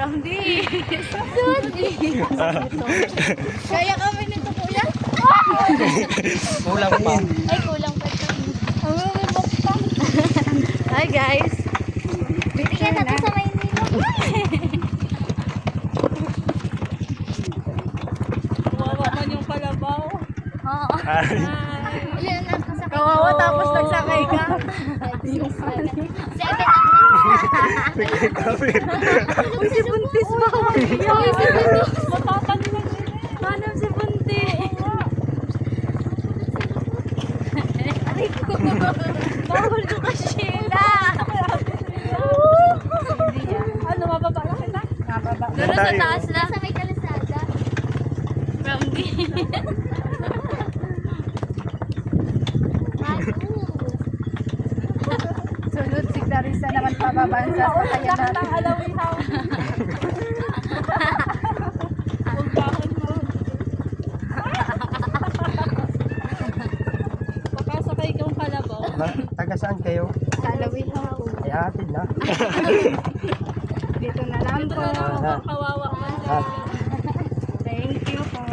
Ramdi. Kaya kami nito kuya. Kulang pa. Ay, kulang pa ito. Hi guys. Bigyan natin sa Maynila. Kawawa man yung kalabaw. Oo. Ilan na sa Kawawa tapos nagsakay ka. Uy, si Buntis ba? Uy, si Buntis. Matatali lang yun eh. Manam si Buntis. Aray ko. Bawal ko ka, Sheila. Ano, mababa lang kita? Mababa. Doon sa taas na. Sa may kalasada. Ramdi. Sunod si Clarissa naman pababansa sa kanya natin. Alawihaw. Huwag mo. Papasakay kang kalabaw. Taga saan kayo? Sa alawihaw. Ay, atid na. Dito na lang po. Ah. Kawawa man. Ah. Thank you po.